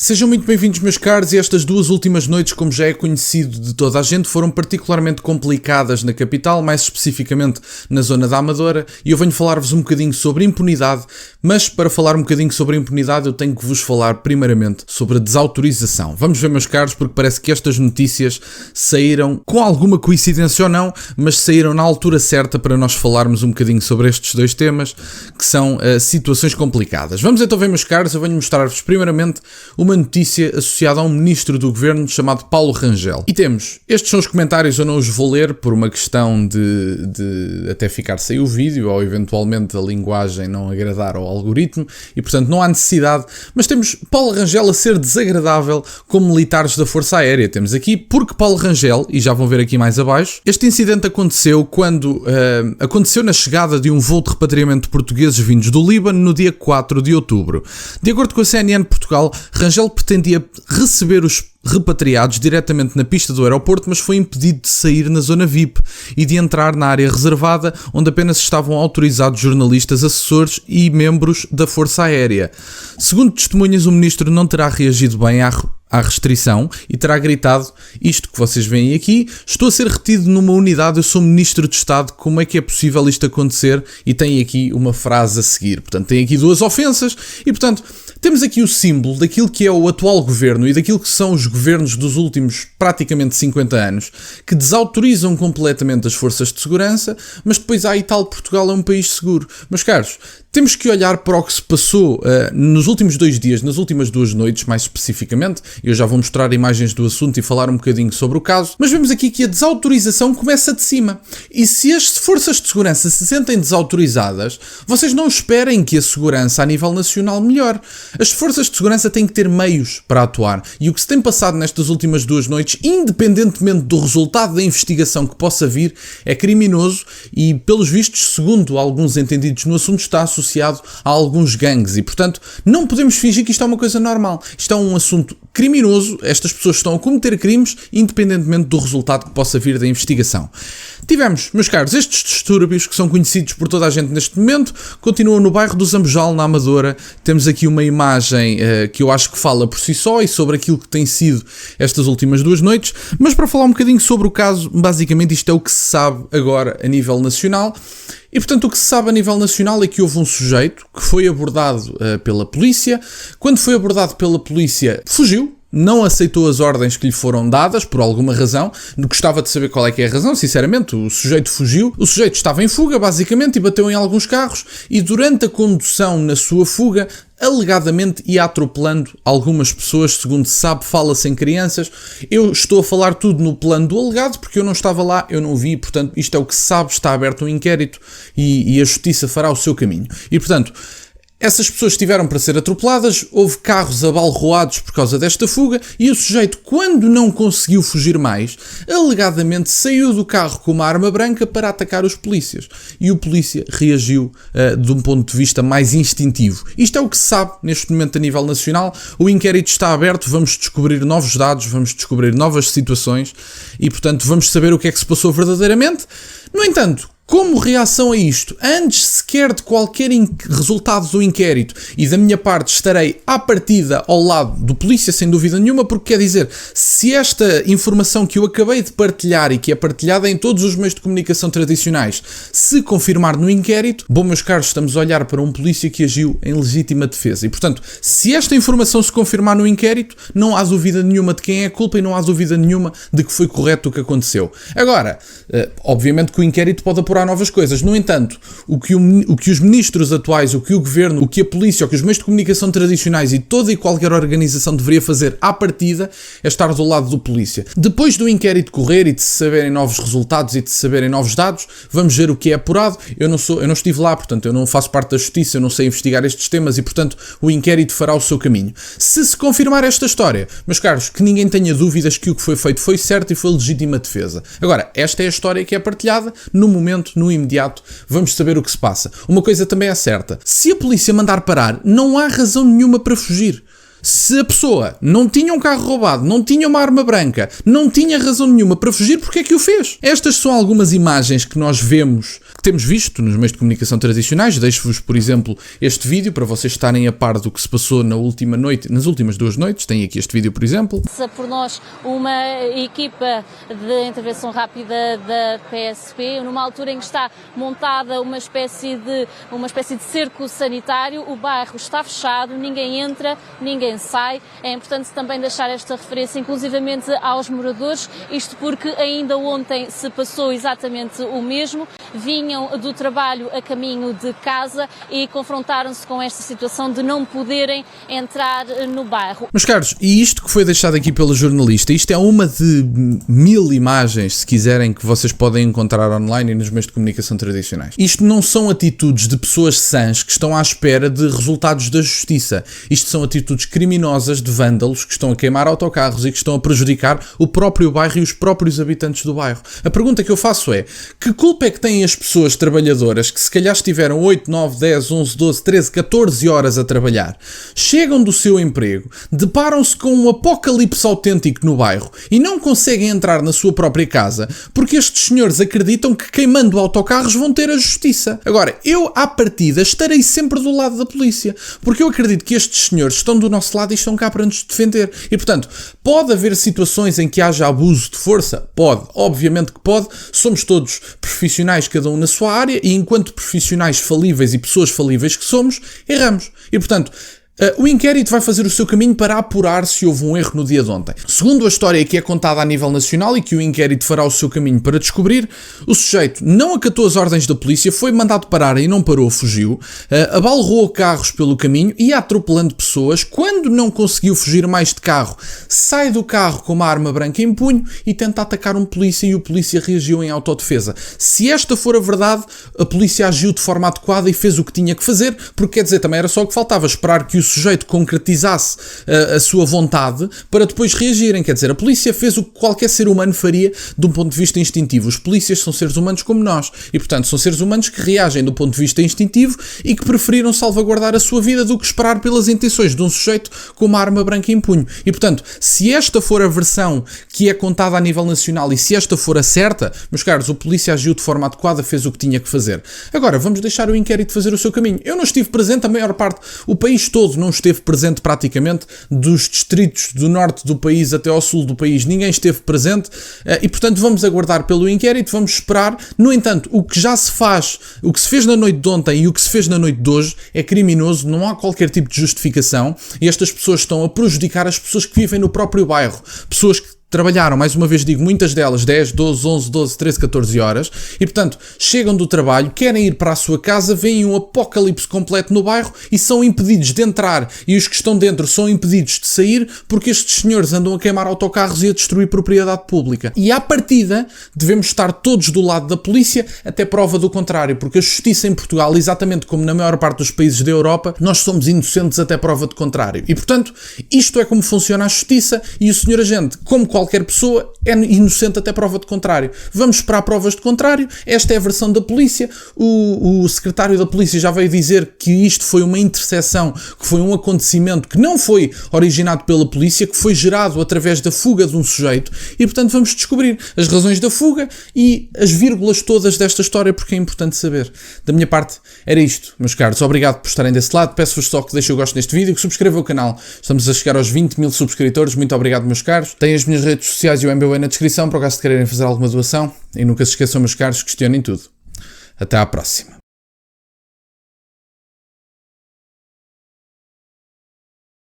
Sejam muito bem-vindos, meus caros, e estas duas últimas noites, como já é conhecido de toda a gente, foram particularmente complicadas na capital, mais especificamente na zona da Amadora, e eu venho falar-vos um bocadinho sobre impunidade, mas para falar um bocadinho sobre impunidade eu tenho que vos falar primeiramente sobre a desautorização. Vamos ver, meus caros, porque parece que estas notícias saíram, com alguma coincidência ou não, mas saíram na altura certa para nós falarmos um bocadinho sobre estes dois temas, que são situações complicadas. Vamos então ver, meus caros, eu venho mostrar-vos primeiramente uma notícia associada a um ministro do governo chamado Paulo Rangel. E temos, estes são os comentários, eu não os vou ler por uma questão de até ficar sem o vídeo ou eventualmente a linguagem não agradar ao algoritmo e portanto não há necessidade, mas temos Paulo Rangel a ser desagradável com militares da Força Aérea. Temos aqui, porque Paulo Rangel, e já vão ver aqui mais abaixo, este incidente aconteceu quando aconteceu na chegada de um voo de repatriamento de portugueses vindos do Líbano no dia 4 de outubro. De acordo com a CNN Portugal, Rangel pretendia receber os repatriados diretamente na pista do aeroporto, mas foi impedido de sair na zona VIP e de entrar na área reservada, onde apenas estavam autorizados jornalistas, assessores e membros da Força Aérea. Segundo testemunhas, o ministro não terá reagido bem à restrição e terá gritado isto que vocês veem aqui: estou a ser retido numa unidade, eu sou Ministro de Estado, como é que é possível isto acontecer? E tem aqui uma frase a seguir. Portanto, tem aqui duas ofensas e, portanto, temos aqui o símbolo daquilo que é o atual governo e daquilo que são os governos dos últimos praticamente 50 anos, que desautorizam completamente as forças de segurança, mas depois há e tal, Portugal é um país seguro. Meus caros, temos que olhar para o que se passou nos últimos 2 dias, nas últimas 2 noites, mais especificamente. Eu já vou mostrar imagens do assunto e falar um bocadinho sobre o caso, mas vemos aqui que a desautorização começa de cima. E se as forças de segurança se sentem desautorizadas, vocês não esperem que a segurança a nível nacional melhore. As forças de segurança têm que ter meios para atuar. E o que se tem passado nestas últimas 2 noites, independentemente do resultado da investigação que possa vir, é criminoso e, pelos vistos, segundo alguns entendidos no assunto, está associado a alguns gangues. E, portanto, não podemos fingir que isto é uma coisa normal. Isto é um assunto criminoso. Estas pessoas estão a cometer crimes, independentemente do resultado que possa vir da investigação. Tivemos, meus caros, estes distúrbios que são conhecidos por toda a gente neste momento, continuam no bairro do Zambojal, na Amadora. Temos aqui uma imagem que eu acho que fala por si só e sobre aquilo que tem sido estas últimas 2 noites, mas para falar um bocadinho sobre o caso, basicamente isto é o que se sabe agora a nível nacional. E, portanto, o que se sabe a nível nacional é que houve um sujeito que foi abordado pela polícia. Quando foi abordado pela polícia, fugiu. Não aceitou as ordens que lhe foram dadas, por alguma razão. Gostava de saber qual é que é a razão, sinceramente. O sujeito fugiu. O sujeito estava em fuga, basicamente, e bateu em alguns carros. E durante a condução na sua fuga, alegadamente ia atropelando algumas pessoas, segundo se sabe, fala-se em crianças. Eu estou a falar tudo no plano do alegado, porque eu não estava lá, eu não vi, portanto, isto é o que se sabe, está aberto um inquérito e a justiça fará o seu caminho. E, portanto, essas pessoas estiveram para ser atropeladas, houve carros abalroados por causa desta fuga e o sujeito, quando não conseguiu fugir mais, alegadamente saiu do carro com uma arma branca para atacar os polícias. E o polícia reagiu de um ponto de vista mais instintivo. Isto é o que se sabe neste momento a nível nacional. O inquérito está aberto, vamos descobrir novos dados, vamos descobrir novas situações e, portanto, vamos saber o que é que se passou verdadeiramente. No entanto, como reação a isto, antes sequer de qualquer resultado do inquérito, e da minha parte estarei à partida ao lado do polícia, sem dúvida nenhuma, porque quer dizer, se esta informação que eu acabei de partilhar e que é partilhada em todos os meios de comunicação tradicionais se confirmar no inquérito, bom, meus caros, estamos a olhar para um polícia que agiu em legítima defesa. E, portanto, se esta informação se confirmar no inquérito, não há dúvida nenhuma de quem é a culpa e não há dúvida nenhuma de que foi correto o que aconteceu. Agora, obviamente que o inquérito pode apurar novas coisas. No entanto, o que os ministros atuais, o que o governo, o que a polícia, o que os meios de comunicação tradicionais e toda e qualquer organização deveria fazer à partida é estar do lado do polícia. Depois do inquérito correr e de se saberem novos resultados e de se saberem novos dados, vamos ver o que é apurado. Eu não estive lá, portanto, eu não faço parte da justiça, eu não sei investigar estes temas e, portanto, o inquérito fará o seu caminho. Se confirmar esta história, meus caros, que ninguém tenha dúvidas que o que foi feito foi certo e foi legítima defesa. Agora, esta é a história que é partilhada no momento, no imediato, vamos saber o que se passa. Uma coisa também é certa: se a polícia mandar parar, não há razão nenhuma para fugir. Se a pessoa não tinha um carro roubado, não tinha uma arma branca, não tinha razão nenhuma para fugir, porque é que o fez? Estas são algumas imagens que nós vemos, que temos visto nos meios de comunicação tradicionais. Deixo-vos, por exemplo, este vídeo para vocês estarem a par do que se passou na última noite, nas últimas 2 noites. Tem aqui este vídeo, por exemplo. Por nós, uma equipa de intervenção rápida da PSP, numa altura em que está montada uma espécie de cerco sanitário, o bairro está fechado, ninguém entra, ninguém sai. É importante também deixar esta referência inclusivamente aos moradores, isto porque ainda ontem se passou exatamente o mesmo. Vinham do trabalho a caminho de casa e confrontaram-se com esta situação de não poderem entrar no bairro. Meus caros, e isto que foi deixado aqui pelo jornalista, isto é uma de 1000 imagens, se quiserem, que vocês podem encontrar online e nos meios de comunicação tradicionais. Isto não são atitudes de pessoas sãs que estão à espera de resultados da justiça. Isto são atitudes criminosas de vândalos que estão a queimar autocarros e que estão a prejudicar o próprio bairro e os próprios habitantes do bairro. A pergunta que eu faço é: que culpa é que têm as pessoas trabalhadoras que se calhar estiveram 8, 9, 10, 11, 12, 13, 14 horas a trabalhar, chegam do seu emprego, deparam-se com um apocalipse autêntico no bairro e não conseguem entrar na sua própria casa porque estes senhores acreditam que queimando autocarros vão ter a justiça? Agora, eu à partida estarei sempre do lado da polícia, porque eu acredito que estes senhores estão do nosso lado e estão cá para nos defender. E portanto, pode haver situações em que haja abuso de força? Pode, obviamente que pode. Somos todos profissionais, cada um na sua área, e enquanto profissionais falíveis e pessoas falíveis que somos, erramos. E portanto, o inquérito vai fazer o seu caminho para apurar se houve um erro no dia de ontem. Segundo a história que é contada a nível nacional e que o inquérito fará o seu caminho para descobrir, o sujeito não acatou as ordens da polícia, foi mandado parar e não parou, fugiu, abalroou carros pelo caminho e ia atropelando pessoas. Quando não conseguiu fugir mais de carro, sai do carro com uma arma branca em punho e tenta atacar um polícia, e o polícia reagiu em autodefesa. Se esta for a verdade, a polícia agiu de forma adequada e fez o que tinha que fazer, porque quer dizer, também era só o que faltava, esperar que o sujeito concretizasse a sua vontade para depois reagirem. Quer dizer, a polícia fez o que qualquer ser humano faria de um ponto de vista instintivo. Os polícias são seres humanos como nós e, portanto, são seres humanos que reagem do ponto de vista instintivo e que preferiram salvaguardar a sua vida do que esperar pelas intenções de um sujeito com uma arma branca em punho. E, portanto, se esta for a versão que é contada a nível nacional e se esta for a certa, meus caros, o polícia agiu de forma adequada, fez o que tinha que fazer. Agora, vamos deixar o inquérito fazer o seu caminho. Eu não estive presente, a maior parte, o país todo não esteve presente praticamente, dos distritos do norte do país até ao sul do país, ninguém esteve presente e, portanto, vamos aguardar pelo inquérito, vamos esperar. No entanto, o que já se faz, o que se fez na noite de ontem e o que se fez na noite de hoje é criminoso, não há qualquer tipo de justificação e estas pessoas estão a prejudicar as pessoas que vivem no próprio bairro, pessoas que trabalharam, mais uma vez digo, muitas delas 10, 12, 11, 12, 13, 14 horas e, portanto, chegam do trabalho, querem ir para a sua casa, veem um apocalipse completo no bairro e são impedidos de entrar, e os que estão dentro são impedidos de sair porque estes senhores andam a queimar autocarros e a destruir propriedade pública. E à partida devemos estar todos do lado da polícia até prova do contrário, porque a justiça em Portugal, exatamente como na maior parte dos países da Europa, nós somos inocentes até prova do contrário. E, portanto, isto é como funciona a justiça e o senhor agente, como qualquer pessoa, é inocente até prova de contrário. Vamos esperar provas de contrário. Esta é a versão da polícia. O secretário da polícia já veio dizer que isto foi uma interseção, que foi um acontecimento que não foi originado pela polícia, que foi gerado através da fuga de um sujeito e, portanto, vamos descobrir as razões da fuga e as vírgulas todas desta história, porque é importante saber. Da minha parte, era isto, meus caros. Obrigado por estarem desse lado. Peço-vos só que deixem o gosto neste vídeo, que subscrevam o canal. Estamos a chegar aos 20.000 subscritores. Muito obrigado, meus caros. Têm as minhas redes sociais e o MBWay na descrição, para o caso de quererem fazer alguma doação. E nunca se esqueçam, meus caros, questionem tudo. Até à próxima.